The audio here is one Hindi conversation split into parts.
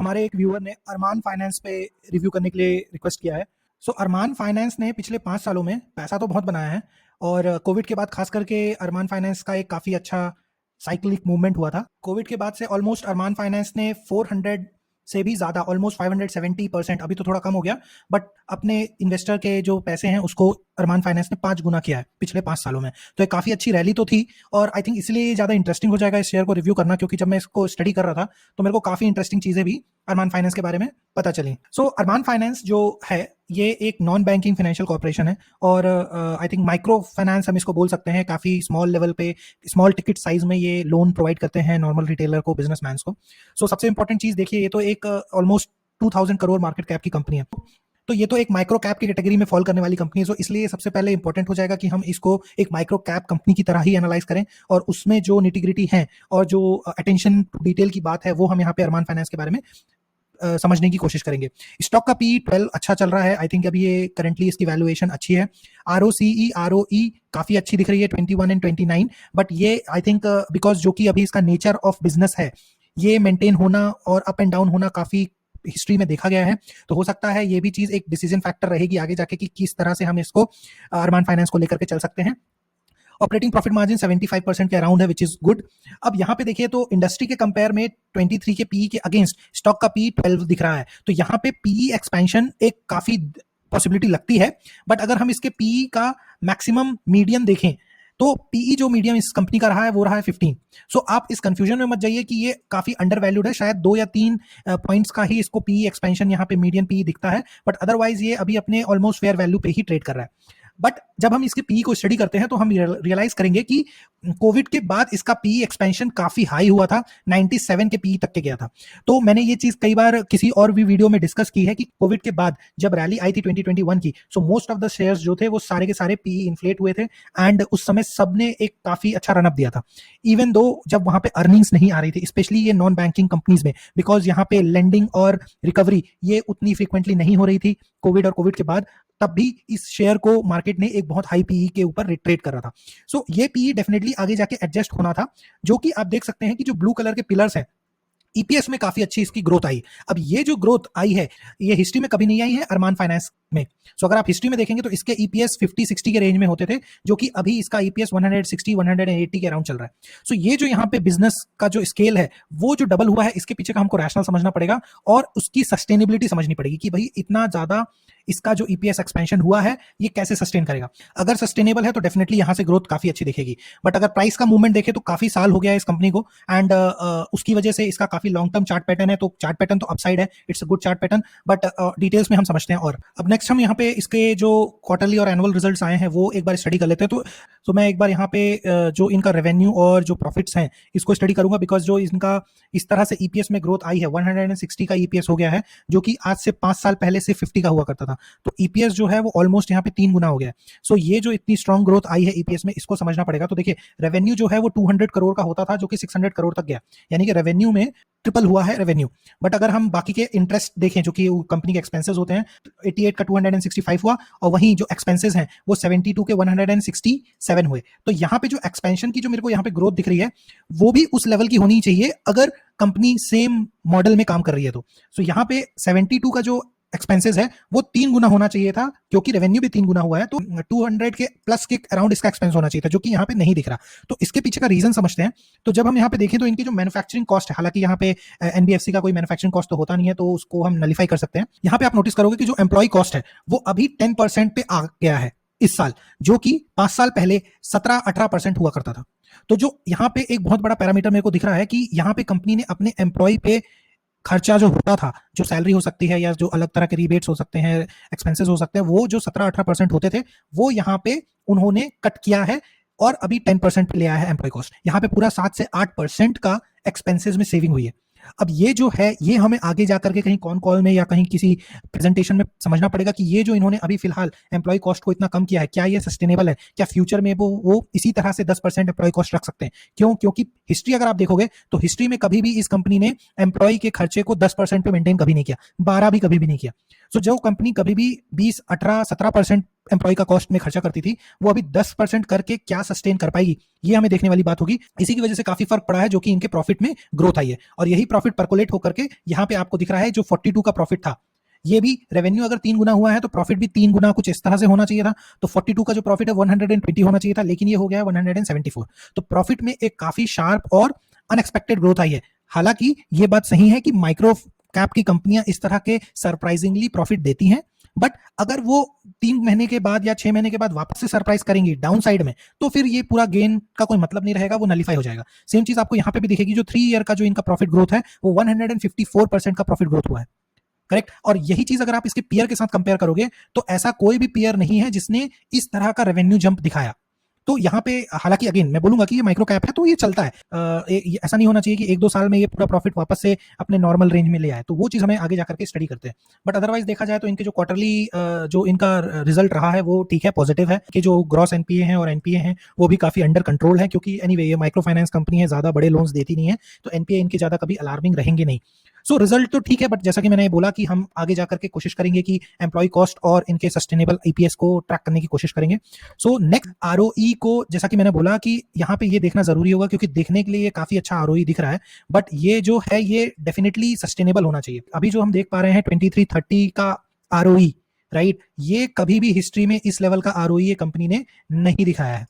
हमारे एक व्यूअर ने अरमान फाइनेंस पे रिव्यू करने के लिए रिक्वेस्ट किया है। सो अरमान फाइनेंस ने पिछले 5 सालों में पैसा तो बहुत बनाया है और कोविड के बाद खास करके अरमान फाइनेंस का एक काफ़ी अच्छा साइक्लिक मूवमेंट हुआ था। कोविड के बाद से ऑलमोस्ट अरमान फाइनेंस ने 400 से भी ज़्यादा ऑलमोस्ट 570%, अभी तो थोड़ा कम हो गया, बट अपने इन्वेस्टर के जो पैसे हैं उसको अरमान फाइनेंस ने 5 गुना किया है पिछले 5 सालों में। तो एक काफ़ी अच्छी रैली तो थी और आई थिंक इसलिए ज़्यादा इंटरेस्टिंग हो जाएगा इस शेयर को रिव्यू करना, क्योंकि जब मैं इसको स्टडी कर रहा था तो मेरे को काफ़ी इंटरेस्टिंग चीज़ें भी अरमान फाइनेंस के बारे में पता चली। सो अरमान फाइनेंस जो है ये एक नॉन बैंकिंग फाइनेंशियल कॉर्पोरेशन है और आई थिंक माइक्रो फाइनेंस हम इसको बोल सकते हैं। काफ़ी स्मॉल लेवल पे स्मॉल टिकट साइज में ये लोन प्रोवाइड करते हैं नॉर्मल रिटेलर को, बिजनेसमैन को। सो सबसे इंपॉर्टेंट चीज़ देखिए, ये तो एक ऑलमोस्ट 2000 करोड़ मार्केट कैप की कंपनी है, तो ये तो एक माइक्रो कैप की कैटेगरी में फॉल करने वाली कंपनी है। सो इसलिए सबसे पहले इंपॉर्टेंट हो जाएगा कि हम इसको एक माइक्रो कैप कंपनी की तरह ही एनालाइज करें और उसमें जो निटिग्रिटी है और जो अटेंशन टू डिटेल की बात है वो हम यहाँ पे अरमान फाइनेंस के बारे में समझने की कोशिश करेंगे। स्टॉक का पी 12 अच्छा चल रहा है। आई थिंक अभी ये करंटली इसकी वैल्यूएशन अच्छी है। ROE काफी अच्छी दिख रही है 21 एंड 29, बट ये आई थिंक बिकॉज जो कि अभी इसका नेचर ऑफ बिजनेस है, ये मेंटेन होना और अप एंड डाउन होना काफी हिस्ट्री में देखा गया है। तो हो सकता है ये भी चीज एक डिसीजन फैक्टर रहेगी आगे जाके कि किस तरह से हम इसको अरमान फाइनेंस को लेकर के चल सकते हैं। ऑपरेटिंग प्रॉफिट मार्जिन 75% के अराउंड है, विच इज गुड। अब यहाँ पे देखिए तो इंडस्ट्री के कंपेयर में 23 के पीई के अगेंस्ट स्टॉक का पीई 12 दिख रहा है, तो यहाँ पे पीई एक्सपेंशन एक काफी पॉसिबिलिटी लगती है। बट अगर हम इसके पीई का मैक्सिमम मीडियम देखें तो पीई जो मीडियम इस कंपनी का रहा है वो रहा है 15। सो आप इस कंफ्यूजन में मत जाइए कि ये काफी अंडर वैल्यूड है, शायद 2 या 3 पॉइंट्स का ही इसको पीई एक्सपेंशन यहाँ पे मीडियम पीई दिखता है, बट अदरवाइज ये अभी अपने ऑलमोस्ट फेयर वैल्यू पे ही ट्रेड कर रहा है। बट जब हम इसके पी को स्टडी करते हैं तो हम रियलाइज करेंगे कि कोविड के बाद इसका पी एक्सपेंशन काफी हाई हुआ था, 97 के पी तक के गया था। तो मैंने ये चीज कई बार किसी और भी वीडियो में डिस्कस की है कि कोविड के बाद जब रैली आई थी 2021 की, so most of the shares जो थे वो सारे के सारे पी इन्फ्लेट हुए थे एंड उस समय सबने एक काफी अच्छा रनअप दिया था, इवन दो जब वहां पे अर्निंग्स नहीं आ रही थी, स्पेशली ये नॉन बैंकिंग कंपनीज में, बिकॉज यहाँ पे लेंडिंग और रिकवरी ये उतनी फ्रीक्वेंटली नहीं हो रही थी कोविड और कोविड के बाद, तब भी इस शेयर को मार्केट ने एक बहुत हाई पीई के ऊपर रिट्रेड कर रहा था। सो ये पीई डेफिनेटली आगे जाके एडजस्ट होना था, जो कि आप देख सकते हैं कि जो ब्लू कलर के पिलर्स हैं ईपीएस में काफी अच्छी इसकी ग्रोथ आई। अब ये जो ग्रोथ आई है ये हिस्ट्री में कभी नहीं आई है अरमान फाइनेंस में। सो अगर आप हिस्ट्री में देखेंगे तो इसके ईपीएस 50-60 के रेंज में होते थे, जो कि अभी इसका ईपीएस 160-180 के अराउंड चल रहा है। सो ये जो यहाँ पे बिजनेस का जो स्केल है वो जो डबल हुआ है, इसके पीछे का हमको रैशनल समझना पड़ेगा और उसकी सस्टेनेबिलिटी समझनी पड़ेगी कि भाई इतना ज्यादा इसका जो ईपीएस एक्सपेंशन हुआ है ये कैसे सस्टेन करेगा। अगर सस्टेनेबल है तो डेफिनेटली यहां से ग्रोथ काफी अच्छी दिखेगी, बट अगर प्राइस का मूवमेंट देखे तो काफी साल हो गया है इस कंपनी को एंड उसकी वजह से इसका काफी लॉन्ग टर्म चार्ट पैटर्न है, तो चार्ट पैटर्न तो अपसाइड है, it's a good chart pattern, but details में हम समझते हैं। और अब नेक्स्ट हम यहाँ पे इसके जो क्वार्टरली और एनुअल रिजल्ट्स आए हैं वो एक बार स्टडी कर लेते हैं। तो मैं एक बार यहाँ पे जो इनका रेवेन्यू और जो प्रॉफिट्स हैं इसको स्टडी करूंगा, बिकॉज जो इनका इस तरह से ईपीएस में ग्रोथ आई है 160 का ईपीएस हो गया है, जो कि आज से 5 साल पहले से 50 का हुआ करता था। तो ईपीएस जो है वो ऑलमोस्ट यहाँ पे 3 गुना हो गया है। सो ये जो इतनी स्ट्रॉन्ग ग्रोथ आई है ईपीएस में, इसको समझना पड़ेगा। तो देखिए रेवेन्यू जो है वो 200 करोड़ का होता था, जो कि 600 करोड़ तक गया, यानी कि रेवेन्यू में ट्रिपल हुआ है रेवेन्यू। बट अगर हम बाकी के इंटरेस्ट देखें जो कि कंपनी के एक्सपेंसेस होते हैं, 88 का 265 हुआ और वहीं जो एक्सपेंसेस हैं वो 72 के 167 हुए। तो यहाँ पे जो एक्सपेंशन की जो मेरे को यहाँ पे ग्रोथ दिख रही है वो भी उस लेवल की होनी चाहिए अगर कंपनी सेम मॉडल में काम कर रही है तो। सो यहाँ पे 72 का जो एक्सपेंसेस है वो 3 गुना होना चाहिए था, क्योंकि रेवेन्यू भी 3 गुना हुआ है, तो 200 के प्लस के अराउंड इसका एक्सपेंस होना चाहिए था, जो कि यहाँ पे नहीं दिख रहा। तो इसके पीछे का रीजन समझते हैं। तो जब हम यहाँ पे देखें तो इनकी जो मैन्युफैक्चरिंग कॉस्ट है, हालांकि यहाँ पे एनबीएफसी का कोई मैन्युफैक्चरिंग कॉस्ट तो होता नहीं है तो उसको हम नलीफाई कर सकते हैं। यहाँ पे आप नोटिस करोगे कि जो एम्प्लॉय कॉस्ट है वो अभी 10% पे आ गया है इस साल, जो कि 5 साल पहले 17-18% हुआ करता था। तो जो यहाँ पे एक बहुत बड़ा पैरामीटर मेरे को दिख रहा है कि यहाँ पे कंपनी ने अपने एम्प्लॉय पे खर्चा जो होता था, जो सैलरी हो सकती है या जो अलग तरह के रिबेट्स हो सकते हैं, एक्सपेंसेस हो सकते हैं, वो जो 17-18% होते थे वो यहाँ पे उन्होंने कट किया है और अभी 10% पे ले आया है एम्प्लॉय कॉस्ट। यहाँ पे पूरा 7 से 8% का एक्सपेंसेस में सेविंग हुई है। अब ये जो है ये हमें आगे जाकर के कहीं कॉन कॉल में या कहीं किसी प्रेजेंटेशन में समझना पड़ेगा कि ये जो इन्होंने अभी फिलहाल एम्प्लॉय कॉस्ट को इतना कम किया है, क्या ये सस्टेनेबल है, क्या फ्यूचर में वो इसी तरह से 10% एम्प्लॉय कॉस्ट रख सकते हैं। क्यों? क्योंकि हिस्ट्री अगर आप देखोगे तो हिस्ट्री में कभी भी इस कंपनी ने एम्प्लॉय के खर्चे को 10% पे मेंटेन कभी नहीं किया, 12 भी कभी भी नहीं किया। सो जो कंपनी कभी भी 20, 18, 17% एम्प्लॉय का कॉस्ट में खर्चा करती थी, वो अभी 10% करके क्या सस्टेन कर पाएगी, ये हमें देखने वाली बात होगी। इसी की वजह से काफी फर्क पड़ा है, जो कि इनके प्रॉफिट में ग्रोथ आई है, और यही प्रॉफिट परकोलेट होकर के यहाँ पे आपको दिख रहा है। जो 42 का प्रॉफिट था, ये भी रेवेन्यू अगर 3 गुना हुआ है तो प्रॉफिट भी 3 गुना कुछ इस तरह से होना चाहिए था। तो 42 का जो प्रॉफिट है 120 होना चाहिए था, लेकिन ये हो गया 174। तो प्रॉफिट में एक काफी शार्प और अनएक्सपेक्टेड ग्रोथ आई है। हालांकि ये बात सही है कि माइक्रो कैप की कंपनियां इस तरह के सरप्राइजिंगली प्रॉफिट देती हैं, बट अगर वो 3 महीने के बाद या 6 महीने के बाद वापस से सरप्राइज करेंगी डाउन साइड में, तो फिर ये पूरा गेन का कोई मतलब नहीं रहेगा, वो नलीफाई हो जाएगा। सेम चीज आपको यहाँ पे भी दिखेगी। जो 3 ईयर का जो इनका प्रॉफिट ग्रोथ है वो 154% का प्रॉफिट ग्रोथ हुआ है, करेक्ट। और यही चीज अगर आप इसके पीयर के साथ कंपेयर करोगे तो ऐसा कोई भी पीयर नहीं है जिसने इस तरह का रेवेन्यू जंप दिखाया। तो यहाँ पे हालांकि अगेन मैं बोलूंगा कि ये माइक्रो कैप है तो ये चलता है, ऐसा नहीं होना चाहिए कि 1-2 साल में ये पूरा प्रॉफिट वापस से अपने नॉर्मल रेंज में ले आए, तो वो चीज हमें आगे जाकर के स्टडी करते हैं। बट अदरवाइज देखा जाए तो इनके जो क्वार्टरली जो इनका रिजल्ट रहा है वो ठीक है, पॉजिटिव है, कि जो ग्रॉस एनपीए हैं और एनपीए हैं वो भी काफी अंडर कंट्रोल है, क्योंकि एनीवे ये माइक्रो फाइनेंस कंपनी है, ज्यादा बड़े लोन्स देती नहीं है, तो एनपीए इनके ज्यादा कभी अलार्मिंग रहेंगे नहीं। सो रिजल्ट तो ठीक है, बट जैसा कि मैंने बोला कि हम आगे जाकर के कोशिश करेंगे कि एम्प्लॉय कॉस्ट और इनके सस्टेनेबल ईपीएस को ट्रैक करने की कोशिश करेंगे। सो नेक्स्ट आरओई को, जैसा कि मैंने बोला कि यहाँ पे ये देखना जरूरी होगा, क्योंकि देखने के लिए ये काफी अच्छा आरओई दिख रहा है, बट ये जो है ये डेफिनेटली सस्टेनेबल होना चाहिए। अभी जो हम देख पा रहे हैं 23-30 का आरओई, राइट, ये कभी भी हिस्ट्री में इस लेवल का आरओई ये कंपनी ने नहीं दिखाया है।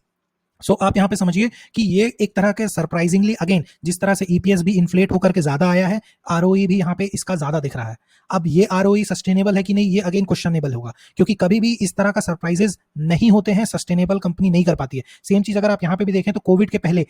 सो आप यहाँ पे समझिए कि ये एक तरह के सरप्राइजिंगली, अगेन जिस तरह से ईपीएस भी इन्फ्लेट होकर के ज्यादा आया है, आरओई भी यहाँ पे इसका ज्यादा दिख रहा है। अब ये आरओई सस्टेनेबल है कि नहीं, ये अगेन क्वेश्चनेबल होगा, क्योंकि कभी भी इस तरह का सरप्राइजेस नहीं होते हैं, सस्टेनेबल कंपनी नहीं कर पाती है। सेम चीज अगर आप यहाँ पे भी देखें तो कोविड के पहले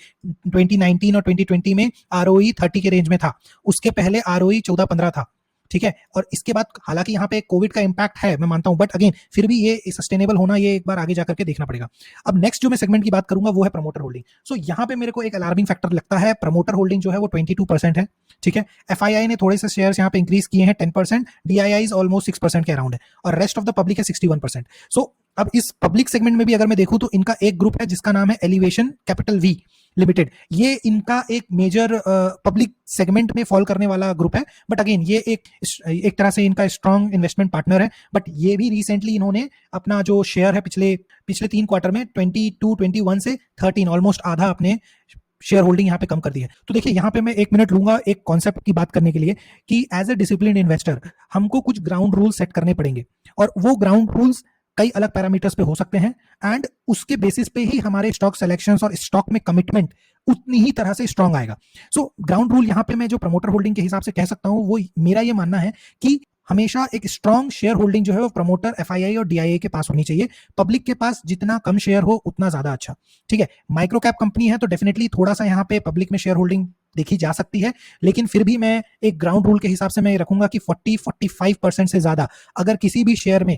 2019 और 2020 में आरओई 30 के रेंज में था, उसके पहले आरओई 14-15 था, ठीक है। और इसके बाद हालांकि यहाँ पे कोविड का इंपैक्ट है, मैं मानता हूं, बट अगेन फिर भी ये सस्टेनेबल होना, ये एक बार आगे जाकर के देखना पड़ेगा। अब नेक्स्ट जो मैं सेगमेंट की बात करूंगा वो है प्रमोटर होल्डिंग। सो यहाँ पे मेरे को एक अलार्मिंग फैक्टर लगता है, प्रमोटर होल्डिंग जो है वो 22% है, ठीक है। एफआईआई ने थोड़े से शेयर्स यहाँ पे इंक्रीज किए हैं 10%, डीआईआई ऑलमोस्ट 6% के अराउंड है, और रेस्ट ऑफ द पब्लिक है 61%। सो अब इस पब्लिक सेगमेंट में भी अगर मैं देखूं तो इनका एक ग्रुप है जिसका नाम है एलिवेशन कैपिटल वी लिमिटेड। ये इनका एक मेजर पब्लिक सेगमेंट में फॉल करने वाला ग्रुप है, बट अगेन ये एक तरह से इनका स्ट्रॉन्ग इन्वेस्टमेंट पार्टनर है। बट ये भी रिसेंटली इन्होंने अपना जो शेयर है पिछले 3 क्वार्टर में 21 से 13, ऑलमोस्ट आधा अपने शेयर होल्डिंग यहाँ पे कम कर दी है। तो देखिए यहाँ पे मैं 1 मिनट लूंगा एक कॉन्सेप्ट की बात करने के लिए, कि एज ए डिसिप्लिन इन्वेस्टर हमको कुछ ग्राउंड रूल्स सेट करने पड़ेंगे, और वो ग्राउंड रूल्स कई अलग पैरामीटर्स पे हो सकते हैं, एंड उसके बेसिस पे ही हमारे स्टॉक सिलेक्शंस और स्टॉक में कमिटमेंट उतनी ही तरह से स्ट्रांग आएगा। सो ग्राउंड रूल यहाँ पे मैं जो प्रमोटर होल्डिंग के हिसाब से कह सकता हूँ, वो मेरा ये मानना है कि हमेशा एक स्ट्रॉन्ग शेयर होल्डिंग जो है वो प्रमोटर, एफआईआई और डीआईए के पास होनी चाहिए। पब्लिक के पास जितना कम शेयर हो उतना ज्यादा अच्छा, ठीक है। माइक्रो कैप कंपनी है तो डेफिनेटली थोड़ा सा यहाँ पे पब्लिक में शेयर होल्डिंग देखी जा सकती है, लेकिन फिर भी मैं एक ग्राउंड रूल के हिसाब से मैं रखूंगा कि 40-45% से ज्यादा अगर किसी भी शेयर में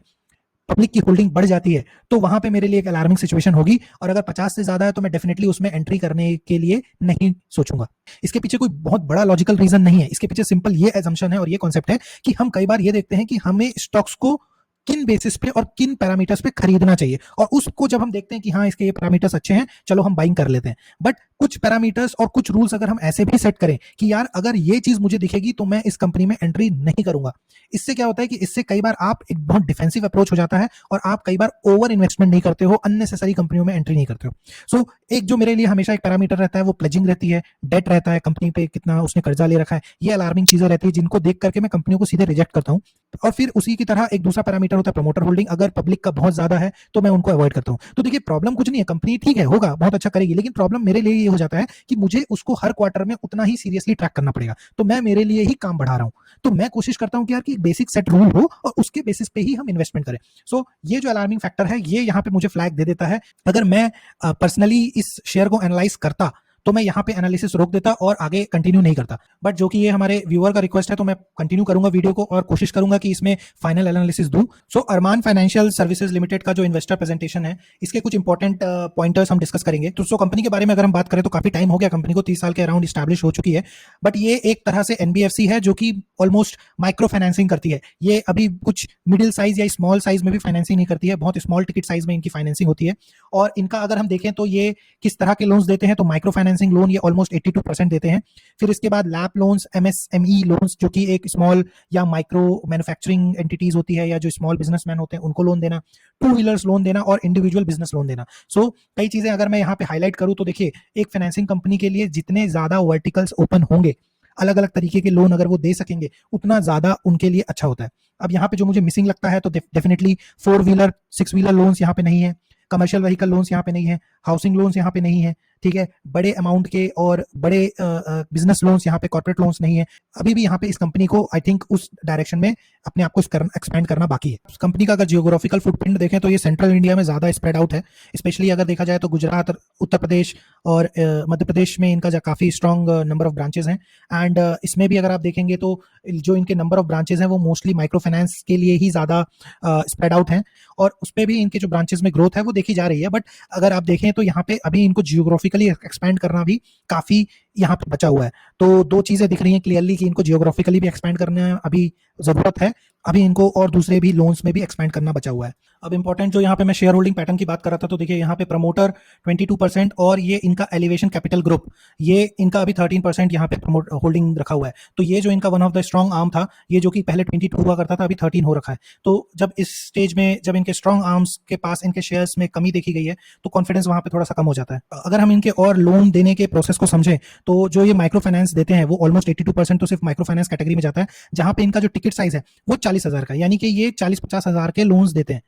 पब्लिक की होल्डिंग बढ़ जाती है तो वहां पे मेरे लिए एक अलार्मिंग सिचुएशन होगी, और अगर 50 से ज्यादा है तो मैं डेफिनेटली उसमें एंट्री करने के लिए नहीं सोचूंगा। इसके पीछे कोई बहुत बड़ा लॉजिकल रीजन नहीं है, इसके पीछे सिंपल ये एजम्पशन है और ये कॉन्सेप्ट है कि हम कई बार ये देखते हैं कि हमें स्टॉक्स को किन बेसिस पे और किन पैरामीटर्स पे खरीदना चाहिए, और उसको जब हम देखते हैं कि हाँ इसके ये पैरामीटर्स अच्छे हैं, चलो हम बाइंग कर लेते हैं। बट कुछ पैरामीटर्स और कुछ रूल्स अगर हम ऐसे भी सेट करें कि यार अगर ये चीज मुझे दिखेगी तो मैं इस कंपनी में एंट्री नहीं करूंगा, इससे क्या होता है कि इससे कई बार आप एक बहुत डिफेंसिव अप्रोच हो जाता है, और आप कई बार ओवर इन्वेस्टमेंट नहीं करते हो, अननेसेसरी कंपनियों में एंट्री नहीं करते हो। सो एक जो मेरे लिए हमेशा एक पैरामीटर रहता है वो प्लेजिंग रहती है, डेट रहता है, कंपनी पे कितना उसने कर्जा ले रखा है, ये अलार्मिंग चीजें रहती है जिनको देख करके मैं कंपनियों को सीधे रिजेक्ट करता हूँ। और फिर उसी की तरह एक दूसरा पैरामीटर होता है प्रमोटर होल्डिंग, अगर पब्लिक का बहुत ज्यादा है तो मैं उनको अवॉइड करता हूँ। तो देखिए प्रॉब्लम कुछ नहीं है, कंपनी ठीक है, होगा बहुत अच्छा करेगी, लेकिन प्रॉब्लम मेरे लिए ये हो जाता है कि मुझे उसको हर क्वार्टर में उतना ही सीरियसली ट्रैक करना पड़ेगा, तो मैं मेरे लिए ही काम बढ़ा रहा हूँ। तो मैं कोशिश करता हूँ कि यार कि बेसिक सेट रूल हो और उसके बेसिस पे ही हम इन्वेस्टमेंट करें। सो ये जो अलार्मिंग फैक्टर है ये यहाँ पे मुझे फ्लैग दे देता है। अगर मैं पर्सनली इस शेयर को एनालाइज करता तो मैं यहाँ पे एनालिसिस रोक देता और आगे कंटिन्यू नहीं करता, बट जो कि ये हमारे व्यूअर का रिक्वेस्ट है तो मैं कंटिन्यू करूंगा वीडियो को और कोशिश करूंगा कि इसमें फाइनल एनालिसिस दूं। सो अरमान फाइनेंशियल सर्विसेज लिमिटेड का जो इन्वेस्टर प्रेजेंटेशन है, इसके कुछ इंपॉर्टेंट पॉइंटर्स हम डिस्कस करेंगे। तो सो कंपनी के बारे में अगर हम बात करें तो काफी टाइम हो गया, कंपनी को 30 साल के अराउंड स्टैब्लिश हो चुकी है, बट ये एक तरह से एनबीएफसी है जो कि ऑलमोस्ट माइक्रो फाइनेंसिंग करती है। ये अभी कुछ मिडिल साइज या स्मॉल साइज में भी फाइनेंसिंग नहीं करती है, बहुत स्मॉल टिकट साइज में इनकी फाइनेंसिंग होती है। और इनका अगर हम देखें तो ये किस तरह के लोन्स देते हैं, तो माइक्रो फाइनेंस फाइनेंसिंग लोन ये ऑलमोस्ट 82% देते हैं। फिर इसके बाद लैप लोन्स, एमएसएमई लोन्स जो कि एक स्मॉल या माइक्रो मैन्युफैक्चरिंग एंटिटीज होती है या जो स्मॉल बिजनेसमैन होते हैं उनको लोन देना, टू व्हीलर्स लोन देना और इंडिविजुअल बिजनेस लोन देना। सो कई चीजें अगर मैं यहाँ पे हाईलाइट करूँ तो देखिए, एक फाइनेंसिंग कंपनी के लिए जितने ज्यादा वर्टिकल्स ओपन होंगे, अलग अलग तरीके के लोन अगर वो दे सकेंगे, उतना ज्यादा उनके लिए अच्छा होता है। अब यहाँ पे जो मुझे मिसिंग लगता है तो डेफिनेटली 4 व्हीलर 6 व्हीलर लोन्स यहाँ पे नहीं है, कमर्शियल व्हीकल लोन्स यहाँ पे नहीं है, हाउसिंग लोन्स यहाँ पे नहीं है, ठीक है, बड़े अमाउंट के और बड़े बिजनेस लोन्स यहाँ पे, कॉर्पोरेट लोन्स नहीं है। अभी भी यहाँ पे इस कंपनी को आई थिंक उस डायरेक्शन में अपने आप को एक्सपेंड करना बाकी है। इस कंपनी का अगर जियोग्राफिकल फुटप्रिंट देखें तो ये सेंट्रल इंडिया में ज्यादा स्प्रेड आउट है। स्पेशली अगर देखा जाए तो गुजरात, उत्तर प्रदेश और मध्य प्रदेश में इनका काफी स्ट्रॉन्ग नंबर ऑफ ब्रांचेस हैं। एंड इसमें भी अगर आप देखेंगे तो जो इनके नंबर ऑफ ब्रांचेस हैं वो मोस्टली माइक्रो फाइनेंस के लिए ही ज्यादा स्प्रेड आउट हैं, और उस पर भी इनके जो ब्रांचेस में ग्रोथ है वो देखी जा रही है। बट अगर आप देखें तो यहाँ पे अभी इनको जियोग्राफिकली एक्सपैंड करना भी काफी यहाँ पे बचा हुआ है। तो दो चीजें दिख रही हैं क्लियरली कि इनको जियोग्राफिकली भी एक्सपैंड करना अभी जरूरत है, अभी इनको और दूसरे भी लोन्स में भी एक्सपैंड करना बचा हुआ है। अब इंपॉर्टेंट जो यहाँ पे मैं शेयर होल्डिंग पैटर्न की बात कर रहा था, तो देखिए यहाँ पे प्रमोटर 22% और ये इनका एलिवेशन कैपिटल ग्रुप, ये इनका अभी 13% यहाँ पे प्रमोट होल्डिंग रखा हुआ है। तो ये जो इनका one of the strong arm था, ये जो कि पहले 22 हुआ करता था, अभी 13 हो रखा है। तो जब इस स्टेज में जब इनके स्ट्रॉन्ग आर्म्स के पास इनके शेयर्स में कमी देखी गई है तो कॉन्फिडेंस वहां पे थोड़ा सा कम हो जाता है। अगर हम इनके और लोन देने के प्रोसेस को समझें तो जो ये माइक्रो फाइनेंस देते हैं वो ऑलमोस्ट 82% तो सिर्फ माइक्रो फाइनेंस कैटेगरी में जाता है, जहां पे इनका जो टिकट साइज है वो 40,000 का, यानी कि ये 40-50 हजार के लोन्स देते हैं,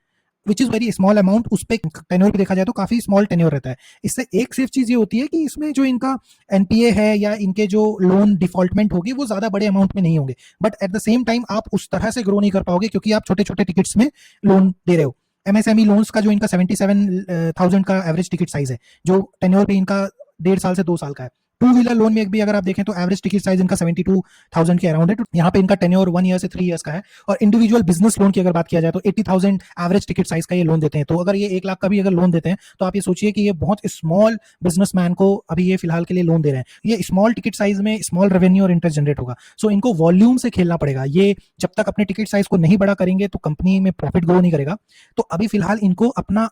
which is very small amount. उस पे टेन्योर भी देखा जाए तो काफी स्मॉल टेन्योर रहता है। इससे एक सिर्फ चीज ये होती है कि इसमें जो इनका एनपीए है या इनके जो लोन डिफॉल्टमेंट होगी वो ज्यादा बड़े अमाउंट में नहीं होंगे, but at the same time आप उस तरह से ग्रो नहीं कर पाओगे क्योंकि आप छोटे छोटे टिकट्स में लोन दे रहे हो। एमएसएमई लोन्स का जो इनका 77,000 का एवरेज टिकट साइज है, जो टेन्योर भी इनका 1.5 साल से 2 साल का है। टू व्हीलर लोन में भी अगर आप देखें तो एवरेज टिकट साइज इनका 72,000 के अराउंड है। यहाँ पे इनका टेन्योर 1 ईयर से 3 इयर्स का है। और इंडिविजुअल बिजनेस लोन की अगर बात किया जाए तो 80,000 एवरेज टिकट साइज का ये लोन देते हैं। तो अगर ये 1 लाख का भी अगर लोन देते हैं तो आप ये सोचिए कि ये बहुत स्मॉल बिजनेसमैन को अभी ये फिलहाल के लिए लोन दे रहे हैं। ये स्मॉल टिकट साइज में स्मॉल रेवेन्यू और इंटरेस्ट जनरेट होगा। सो इनको वॉल्यूम से खेलना पड़ेगा। ये जब तक अपने टिकट साइज को नहीं बड़ा करेंगे तो कंपनी में प्रॉफिट ग्रो नहीं करेगा। तो अभी फिलहाल इनको अपना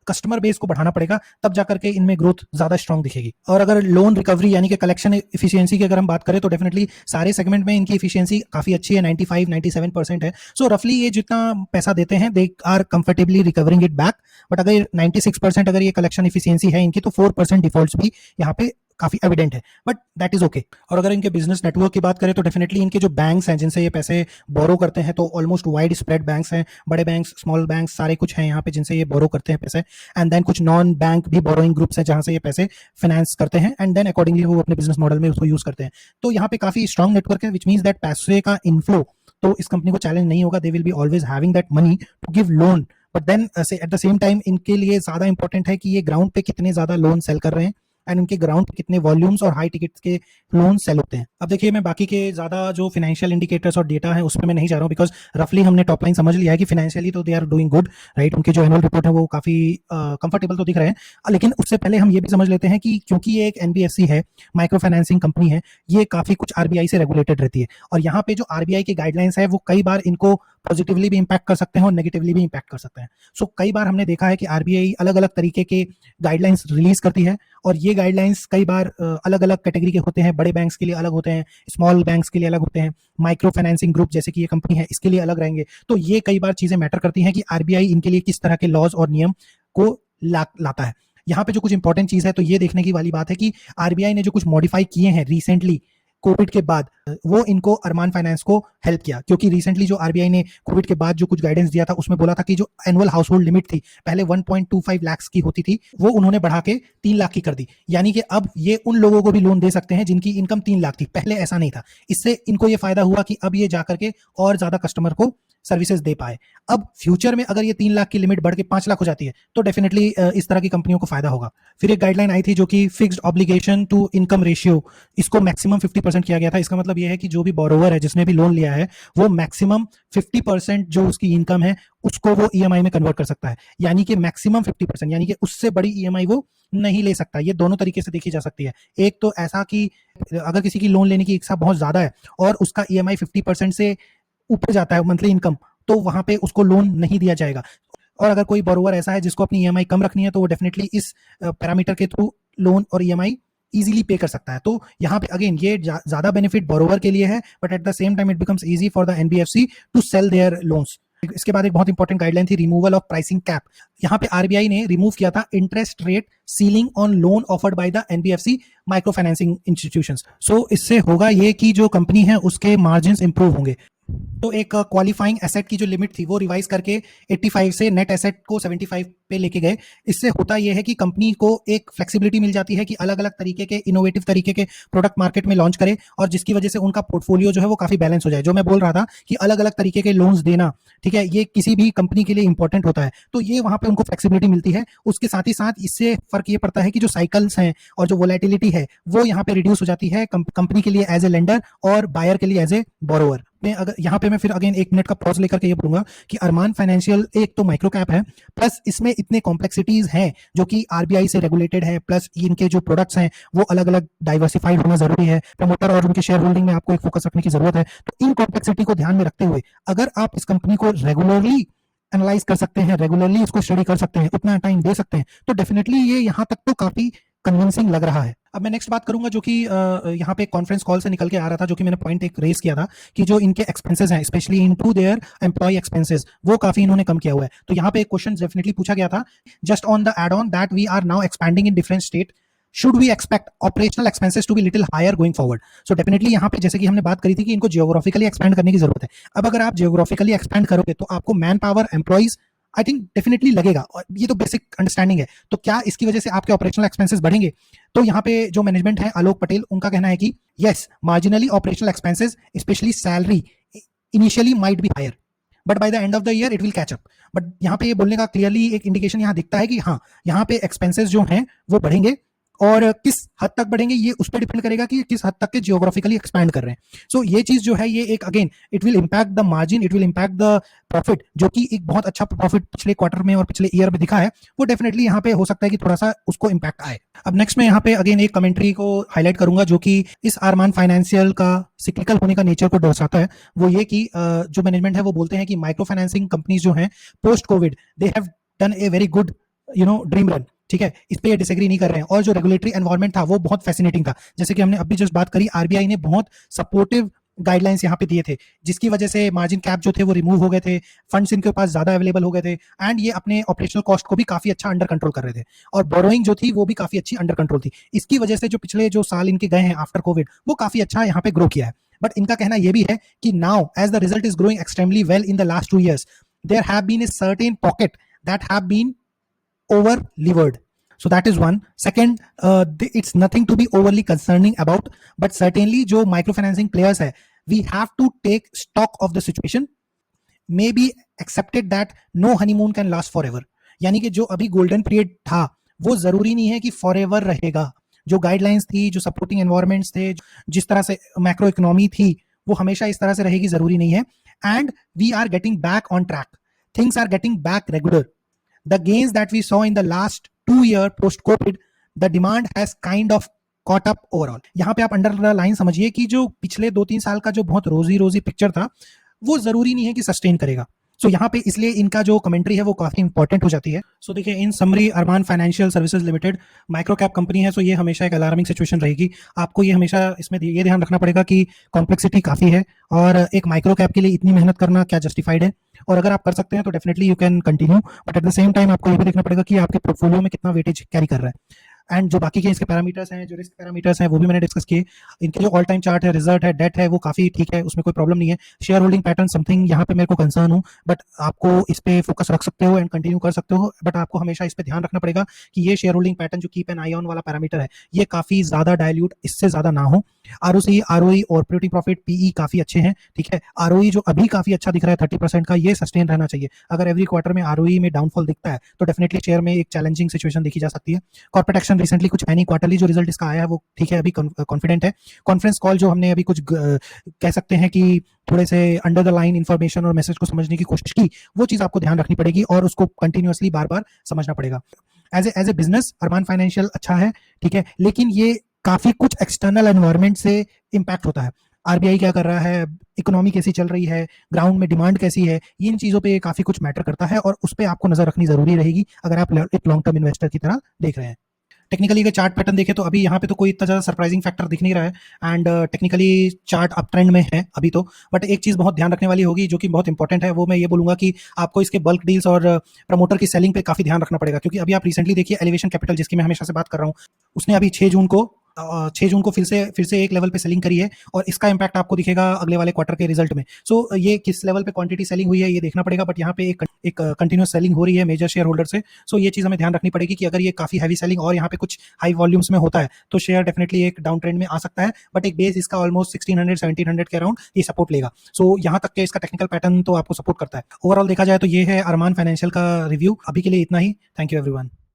कस्टमर बेस को बढ़ाना पड़ेगा, तब जाकर के इनमें ग्रोथ ज्यादा स्ट्रांग दिखेगी। और अगर लोन रिकवरी यानी कि कलेक्शन एफिशिएंसी की अगर हम बात करें तो डेफिनेटली सारे सेगमेंट में इनकी एफिशिएंसी काफी अच्छी है, 95-97% है। सो रफली ये जितना पैसा देते हैं they are comfortably recovering it back. But अगर 96% अगर ये कलेक्शन एफिशिएंसी है इनकी, तो 4% डिफॉल्ट्स भी यहाँ पे काफी एविडेंट है, बट दैट इज ओके। और अगर इनके बिजनेस नेटवर्क की बात करें तो डेफिनेटली इनके जो बैंक्स हैं जिनसे ये पैसे बोरो करते हैं, तो ऑलमोस्ट वाइड स्प्रेड बैंक्स हैं, बड़े बैंक्स, स्मॉल बैंक्स, सारे कुछ हैं यहाँ पे जिनसे ये बोरो करते हैं पैसे। एंड देन कुछ नॉन बैंक भी बोरोइंग ग्रुप्स हैं जहां से ये पैसे फाइनेंस करते हैं, एंड देन अकॉर्डिंगली वो अपने बिजनेस मॉडल में उसको यूज करते हैं। तो यहाँ पे काफी स्ट्रॉन्ग नेटवर्क है, विच मीन्स दैट पैसे का इनफ्लो तो इस कंपनी को चैलेंज नहीं होगा। They will be always having that money to give loan, but then at the same time इनके लिए ज्यादा इंपॉर्टेंट है कि ये ग्राउंड पे कितने ज्यादा लोन सेल कर रहे हैं एंड उनके ग्राउंड पे कितने वॉल्यूम्स और हाई टिकट्स के लोन सेल होते हैं। अब देखिए, मैं बाकी के ज्यादा जो फाइनेंशियल इंडिकेटर्स और डेटा है उसमें मैं नहीं जा रहा हूँ, बिकॉज रफली हमने टॉप लाइन समझ लिया है कि फाइनेंशियली तो they are doing good, right. उनके जो एनुअल रिपोर्ट है वो काफी कंफर्टेबल तो दिख रहे हैं। लेकिन उससे पहले हम ये भी समझ लेते हैं कि क्योंकि ये एक एनबीएफसी है, माइक्रो फाइनेंसिंग कंपनी है, ये काफी कुछ आरबीआई से रेगुलेटेड रहती है। और यहाँ पे जो आरबीआई की गाइडलाइंस है वो कई बार इनको पॉजिटिवली भी इंपैक्ट कर सकते हैं और नेगेटिवली भी इंपैक्ट कर सकते हैं। सो कई बार हमने देखा है कि आरबीआई अलग अलग तरीके के गाइडलाइंस रिलीज करती है, और ये गाइडलाइंस कई बार अलग अलग कैटेगरी के होते हैं। बड़े बैंक्स के लिए अलग होते हैं, स्मॉल बैंक्स के लिए अलग होते हैं, माइक्रो फाइनेंसिंग ग्रुप जैसे कि ये कंपनी है इसके लिए अलग रहेंगे। तो ये कई बार चीजें मैटर करती हैं कि आरबीआई इनके लिए किस तरह के लॉज और नियम को लाता है। यहाँ पे जो कुछ इंपॉर्टेंट चीज है तो ये देखने की वाली बात है कि आरबीआई ने जो कुछ मॉडिफाई किए हैं रिसेंटली कोविड के बाद, वो इनको अरमान फाइनेंस को हेल्प किया। क्योंकि रिसेंटली जो आरबीआई ने कोविड के बाद जो कुछ गाइडेंस दिया था उसमें बोला था कि जो एनुअल हाउस होल्ड लिमिट थी पहले 1.25 लाख की होती थी, वो उन्होंने बढ़ा के 3 लाख की कर दी। यानी कि अब ये उन लोगों को भी लोन दे सकते हैं जिनकी इनकम 3 लाख थी, पहले ऐसा नहीं था। इससे इनको ये फायदा हुआ कि अब ये जाकर के और ज्यादा कस्टमर को सर्विसेज दे पाए। अब फ्यूचर में अगर ये 3 लाख की लिमिट बढ़ के 5 लाख हो जाती है तो डेफिनेटली इस तरह की कंपनियों को फायदा होगा। फिर एक गाइडलाइन आई थी जो कि fixed obligation to income ratio, इसको मैक्सिमम 50% किया गया था। इसका मतलब ये है कि जो भी बोरोवर है जिसने भी लोन लिया है वो मैक्सिमम 50% जो उसकी इनकम है उसको वो ईएमआई में कन्वर्ट कर सकता है, यानी कि मैक्सिमम 50%, यानी कि उससे बड़ी ईएमआई वो नहीं ले सकता। ये दोनों तरीके से देखी जा सकती है। एक तो ऐसा कि अगर किसी की लोन लेने की इच्छा बहुत ज्यादा है और उसका ईएमआई 50% से ऊपर जाता है मंथली इनकम, तो वहां पे उसको लोन नहीं दिया जाएगा। और अगर कोई बोरोवर ऐसा है जिसको अपनी ईएमआई कम रखनी है तो वो डेफिनेटली इस पैरामीटर के थ्रू लोन और ईएमआई इजीली पे कर सकता है। तो यहाँ पे अगेन ये ज्यादा बेनिफिट बोरोवर के लिए है, but at the same time it becomes easy for the NBFC to sell their loans. इसके बाद एक बहुत इंपॉर्टेंट गाइडलाइन थी रिमूवल ऑफ प्राइसिंग कैप। यहाँ पे आरबीआई ने रिमूव किया था interest rate ceiling on loan offered by the NBFC micro financing institutions. So इससे होगा ये कि जो कंपनी है उसके मार्जिन इंप्रूव होंगे। तो एक क्वालिफाइंग एसेट की जो लिमिट थी वो रिवाइज करके 85 से नेट एसेट को 75 पे लेके गए। इससे होता यह है कि कंपनी को एक फ्लेक्सिबिलिटी मिल जाती है कि अलग अलग तरीके के इनोवेटिव तरीके के प्रोडक्ट मार्केट में लॉन्च करे, और जिसकी वजह से उनका पोर्टफोलियो जो है वो काफी बैलेंस हो जाए। जो मैं बोल रहा था कि अलग अलग तरीके के लोन्स देना, ठीक है, ये किसी भी कंपनी के लिए इंपॉर्टेंट होता है, तो ये वहां पे उनको फ्लेक्सिबिलिटी मिलती है। उसके साथ ही साथ इससे फर्क ये पड़ता है कि जो साइकिल्स हैं और जो वोलेटिलिटी है वो यहाँ पे रिड्यूस हो जाती है कंपनी के लिए एज ए लेंडर और बायर के लिए एज ए बोरोवर। मैं अगर यहाँ पे मैं फिर अगेन 1 मिनट का पॉज लेकर के ये बोलूंगा कि अरमान फाइनेंशियल एक तो माइक्रो कैप है, प्लस इसमें इतने कॉम्प्लेक्सिटीज हैं जो कि आरबीआई से रेगुलेटेड है, प्लस इनके जो प्रोडक्ट्स हैं वो अलग अलग डाइवर्सिफाइड होना जरूरी है। प्रमोटर और उनके शेयर होल्डिंग में आपको एक फोकस रखने की जरूरत है। तो इन कॉम्प्लेक्सिटी को ध्यान में रखते हुए अगर आप इस कंपनी को रेगुलरली एनालाइज कर सकते हैं, रेगुलरली इसको स्टडी कर सकते हैं, उतना टाइम दे सकते हैं, तो डेफिनेटली ये यहाँ तक तो काफी कन्विंसिंग लग रहा है। अब मैं नेक्स्ट बात करूंगा जो कि यहाँ पे कॉन्फ्रेंस कॉल से निकल के आ रहा था, जो कि मैंने पॉइंट एक रेस किया था कि जो इनके एक्सपेंसेस हैं specially into their employ expenses वो काफी इन्होंने कम किया हुआ है। तो यहाँ पे एक क्वेश्चन डेफिनेटली पूछा गया था, just on the add on that we are now expanding in different state, should we expect operational expenses to be little higher going forward? So definitely यहाँ पे जैसे कि हमने बात करी थी कि इनको जियोग्राफिकली एक्सपैंड करने की जरूरत है। अब अगर आप जियोग्राफिकली एक्सपैंड करोगे तो आपको man power employees I think definitely लगेगा, और ये तो बेसिक अंडरस्टैंडिंग है। तो क्या इसकी वजह से आपके ऑपरेशनल एक्सपेंसेस बढ़ेंगे? तो यहाँ पे जो मैनेजमेंट है आलोक पटेल, उनका कहना है कि yes, marginally operational expenses specially salary initially might be higher, but by the end of the year it will catch up. But यहाँ पे ये बोलने का क्लियरली एक इंडिकेशन यहाँ दिखता है कि हाँ, यहाँ पे एक्सपेंसेस जो हैं वो बढ़ेंगे, और किस हद तक बढ़ेंगे ये उस पर डिपेंड करेगा कि किस हद तक के जियोग्राफिकली एक्सपैंड कर रहे हैं। सो ये चीज जो है ये एक again it will impact the margin, it will impact the profit, जो कि एक बहुत अच्छा प्रॉफिट पिछले क्वार्टर में और पिछले ईयर में दिखा है, वो डेफिनेटली यहाँ पे हो सकता है कि थोड़ा सा उसको इंपैक्ट आए। अब नेक्स्ट में यहाँ पे अगेन एक कमेंट्री को हाईलाइट करूंगा जो कि इस अरमान फाइनेंशियल का सिक्लिकल होने का नेचर को दर्शाता है। वो ये कि जो मैनेजमेंट है वो बोलते हैं कि माइक्रो फाइनेंसिंग कंपनीज जो हैं post Covid they have done a very good dream run, ठीक है, इस पे ये डिसएग्री नहीं कर रहे हैं। और जो रेगुलेटरी एनवायरनमेंट था वो बहुत फैसिनेटिंग था, जैसे कि हमने अभी जस्ट बात करी, आरबीआई ने बहुत सपोर्टिव गाइडलाइंस यहाँ पे दिए थे, जिसकी वजह से मार्जिन कैप जो थे वो रिमूव हो गए थे, फंड्स इनके पास ज्यादा अवेलेबल हो गए थे, एंड ये अपने ऑपरेशनल कॉस्ट को भी काफी अच्छा अंडर कंट्रोल कर रहे थे, और बोरोइंग जो थी वो भी काफी अच्छी अंडर कंट्रोल थी। इसकी वजह से जो पिछले जो साल इनके गए हैं आफ्टर कोविड वो काफी अच्छा यहाँ पे ग्रो किया है। बट इनका कहना यह भी है कि now as the result is growing extremely well in the last 2 years, there have been a certain pocket that have been over levered. So that is one. Second, it's nothing to be overly concerning about, but certainly जो microfinancing players है, we have to take stock of the situation. Maybe accepted that no honeymoon can last forever. यानी कि जो अभी गोल्डन पीरियड था वो जरूरी नहीं है कि फॉरएवर रहेगा। जो गाइडलाइंस थी, जो सपोर्टिंग एनवायरमेंट्स थे, जिस तरह से मैक्रो इकोनॉमी थी, वो हमेशा इस तरह से रहेगी जरूरी नहीं है। And we are getting back on track, things are getting back regular. The gains that we saw in the last 2 year post COVID, the demand has kind of caught up overall. यहाँ पे आप अंडर द लाइन समझिए कि जो पिछले 2-3 साल का जो बहुत रोजी पिक्चर था वो जरूरी नहीं है कि सस्टेन करेगा। सो यहाँ पे इसलिए इनका जो कमेंट्री है वो काफी इंपॉर्टेंट हो जाती है। सो देखिए, in summary Arman financial services limited micro cap company है, सो ये हमेशा एक अलार्मिंग सिचुएशन रहेगी। आपको ये हमेशा इसमें ये ध्यान रखना पड़ेगा कि कॉम्प्लेक्सिटी काफी है, और एक माइक्रो कैप के लिए इतनी मेहनत करना क्या जस्टिफाइड है। और अगर आप कर सकते हैं तो definitely you can continue, but at the same time आपको ये भी देखना पड़ेगा कि आपके पोर्टफोलियो में कितना वेटेज कैरी कर रहा है। एंड जो बाकी के इसके पैरामीटर्स हैं, जो रिस्क पैरामीटर्स हैं, वो भी मैंने डिस्कस किए। इनके जो ऑल टाइम चार्ट है, रिजल्ट है, डेट है, वो काफी ठीक है, उसमें कोई प्रॉब्लम नहीं है। शेयर होल्डिंग पैटर्न समथिंग यहाँ पे मेरे को कंसर्न हूँ, बट आपको इस पे फोकस रख सकते हो एंड कंटिन्यू कर सकते हो, बट आपको हमेशा इस पे ध्यान रखना पड़ेगा कि ये शेयर होल्डिंग पैटर्न जो कीप एन आई ऑन वाला पैरामीटर है ये काफी ज्यादा डायल्यूट इससे ज्यादा ना हो। ROC, ROE, operating profit, PE काफी अच्छे हैं, ठीक है। आरओई जो अभी काफी अच्छा दिख रहा है 30% का, ये सस्टेन रहना चाहिए। अगर एवरी क्वार्टर में आरओई में डाउनफॉल दिखता है तो डेफिनेटली शेयर में एक चैलेंजिंग सिचुएशन देखी जा सकती है। कॉर्पोरेट एक्शन रिसेंटली कुछ है नहीं, क्वार्टरली जो रिजल्ट इसका आया है वो ठीक है, अभी कॉन्फिडेंट है। कॉन्फ्रेंस कॉल जो हमने अभी कुछ कह सकते हैं कि थोड़े से अंडर द लाइन इंफॉर्मेशन और मैसेज को समझने की कोशिश की, वो चीज आपको ध्यान रखनी पड़ेगी और उसको कंटिन्यूअसली बार बार समझना पड़ेगा। As a business Arman financial अच्छा है, ठीक है, लेकिन ये काफी कुछ एक्सटर्नल एनवायरनमेंट से इंपैक्ट होता है। आरबीआई क्या कर रहा है, इकोनॉमी कैसी चल रही है, ग्राउंड में डिमांड कैसी है, इन चीजों पे काफी कुछ मैटर करता है और उस पर आपको नजर रखनी जरूरी रहेगी अगर आप एक लॉन्ग टर्म इन्वेस्टर की तरह देख रहे हैं। टेक्निकली अगर चार्ट पैटर्न देखें तो अभी यहाँ पे तो कोई इतना ज़्यादा सरप्राइजिंग फैक्टर दिख नहीं रहा है and technically chart up trend में है अभी तो। बट एक चीज़ बहुत ध्यान रखने वाली होगी जो कि बहुत इंपॉर्टेंट है, वो मैं ये बोलूँगा कि आपको इसके बल्क डील्स और प्रमोटर की सेलिंग पे काफ़ी ध्यान रखना पड़ेगा, क्योंकि अभी आप रिसेंटली देखिए एलिवेशन कैपिटल जिसकी मैं हमेशा से बात कर रहा हूँ, उसने अभी 6 जून को फिर से एक लेवल पे सेलिंग करी है और इसका इम्पैक्ट आपको दिखेगा अगले वाले क्वार्टर के रिजल्ट में। सो ये किस लेवल पे क्वांटिटी सेलिंग हुई है ये देखना पड़ेगा, बट यहाँ पे एक कंटिन्यूस सेलिंग हो रही है मेजर शेयर होल्डर से। सो ये चीज़ हमें ध्यान रखनी पड़ेगी कि अगर ये काफ़ी हैवी सेलिंग और यहाँ पे कुछ हाई वॉल्यूम्स में होता है तो शेयर डेफिनेटली एक डाउन ट्रेंड में आ सकता है, बट एक बेस इसका ऑलमोस्ट 1600-1700 के अराउंड ये सपोर्ट लेगा। सो यहाँ तक के इसका टेक्निकल पैटर्न तो आपको सपोर्ट करता है। ओवरऑल देखा जाए तो ये है अरमान फाइनेंशियल का रिव्यू। अभी के लिए इतना ही। Thank you everyone.